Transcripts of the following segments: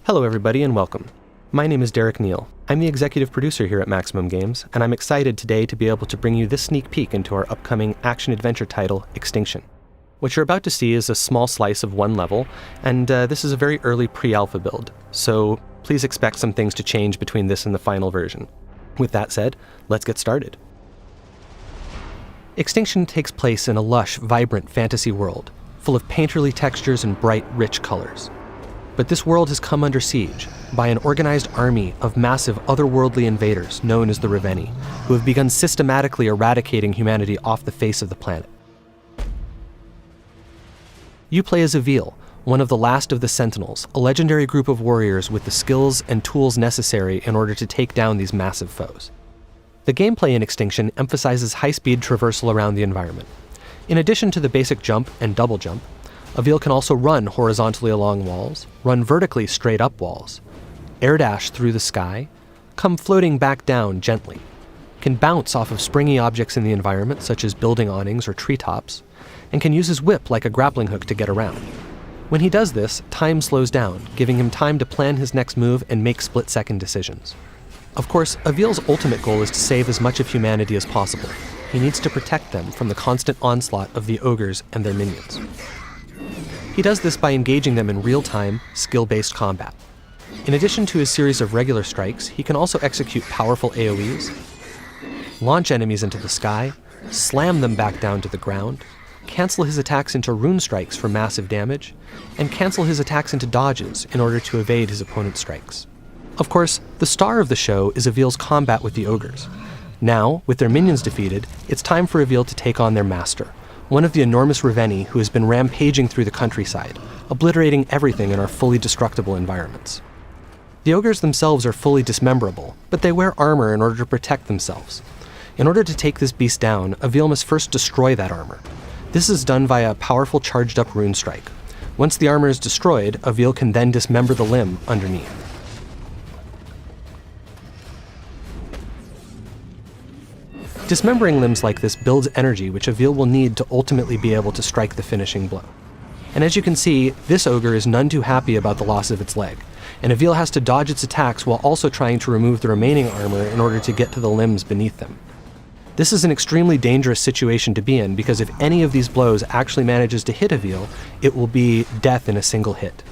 Hello everybody and welcome. My name is Derek Neal. I'm the executive producer here at Maximum Games, and I'm excited today to be able to bring you this sneak peek into our upcoming action-adventure title, Extinction. What you're about to see is a small slice of one level, and this is a very early pre-alpha build, so please expect some things to change between this and the final version. With that said, let's get started. Extinction takes place in a lush, vibrant fantasy world, full of painterly textures and bright, rich colors. But this world has come under siege by an organized army of massive otherworldly invaders known as the Reveni, who have begun systematically eradicating humanity off the face of the planet. You play as Avil, one of the last of the Sentinels, a legendary group of warriors with the skills and tools necessary in order to take down these massive foes. The gameplay in Extinction emphasizes high-speed traversal around the environment. In addition to the basic jump and double jump, Avil can also run horizontally along walls, run vertically straight up walls, air dash through the sky, come floating back down gently, can bounce off of springy objects in the environment such as building awnings or treetops, and can use his whip like a grappling hook to get around. When he does this, time slows down, giving him time to plan his next move and make split-second decisions. Of course, Avil's ultimate goal is to save as much of humanity as possible. He needs to protect them from the constant onslaught of the ogres and their minions. He does this by engaging them in real-time, skill-based combat. In addition to his series of regular strikes, he can also execute powerful AoEs, launch enemies into the sky, slam them back down to the ground, cancel his attacks into rune strikes for massive damage, and cancel his attacks into dodges in order to evade his opponent's strikes. Of course, the star of the show is Avil's combat with the ogres. Now, with their minions defeated, it's time for Avil to take on their master, one of the enormous Reveni who has been rampaging through the countryside, obliterating everything in our fully destructible environments. The ogres themselves are fully dismemberable, but they wear armor in order to protect themselves. In order to take this beast down, Avil must first destroy that armor. This is done via a powerful charged-up rune strike. Once the armor is destroyed, Avil can then dismember the limb underneath. Dismembering limbs like this builds energy which Avil will need to ultimately be able to strike the finishing blow. And as you can see, this ogre is none too happy about the loss of its leg, and Avil has to dodge its attacks while also trying to remove the remaining armor in order to get to the limbs beneath them. This is an extremely dangerous situation to be in because if any of these blows actually manages to hit Avil, it will be death in a single hit.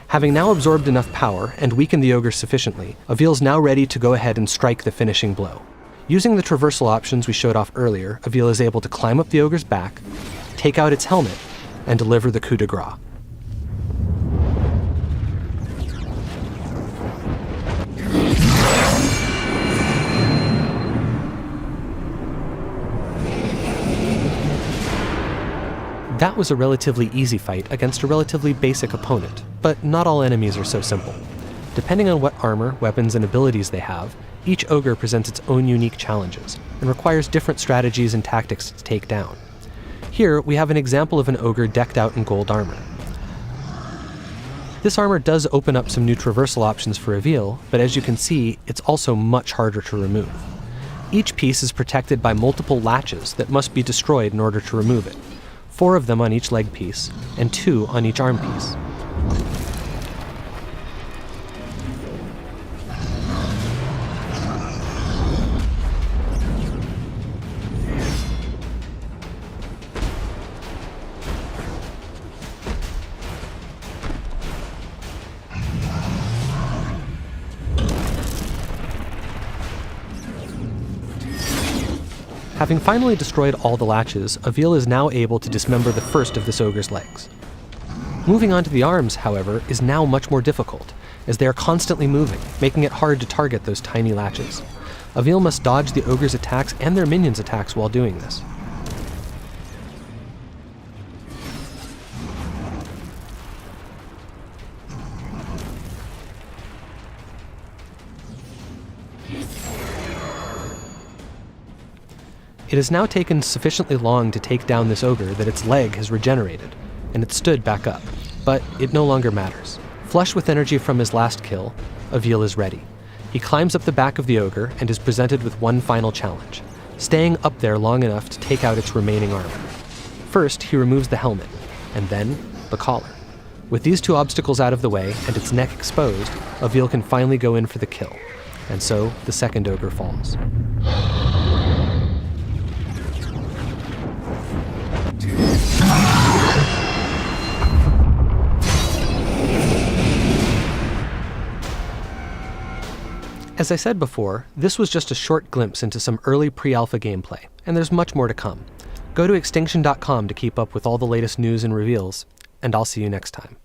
Having now absorbed enough power and weakened the ogre sufficiently, Avil is now ready to go ahead and strike the finishing blow. Using the traversal options we showed off earlier, Avil is able to climb up the ogre's back, take out its helmet, and deliver the coup de grace. That was a relatively easy fight against a relatively basic opponent, but not all enemies are so simple. Depending on what armor, weapons, and abilities they have, each ogre presents its own unique challenges, and requires different strategies and tactics to take down. Here, we have an example of an ogre decked out in gold armor. This armor does open up some new traversal options for Avil, but as you can see, it's also much harder to remove. Each piece is protected by multiple latches that must be destroyed in order to remove it. 4 of them on each leg piece, and 2 on each arm piece. Having finally destroyed all the latches, Avil is now able to dismember the first of this ogre's legs. Moving on to the arms, however, is now much more difficult, as they are constantly moving, making it hard to target those tiny latches. Avil must dodge the ogre's attacks and their minions' attacks while doing this. It has now taken sufficiently long to take down this ogre that its leg has regenerated, and it stood back up, but it no longer matters. Flush with energy from his last kill, Avil is ready. He climbs up the back of the ogre and is presented with one final challenge, staying up there long enough to take out its remaining armor. First, he removes the helmet, and then the collar. With these two obstacles out of the way and its neck exposed, Avil can finally go in for the kill. And so, the second ogre falls. As I said before, this was just a short glimpse into some early pre-alpha gameplay, and there's much more to come. Go to extinction.com to keep up with all the latest news and reveals, and I'll see you next time.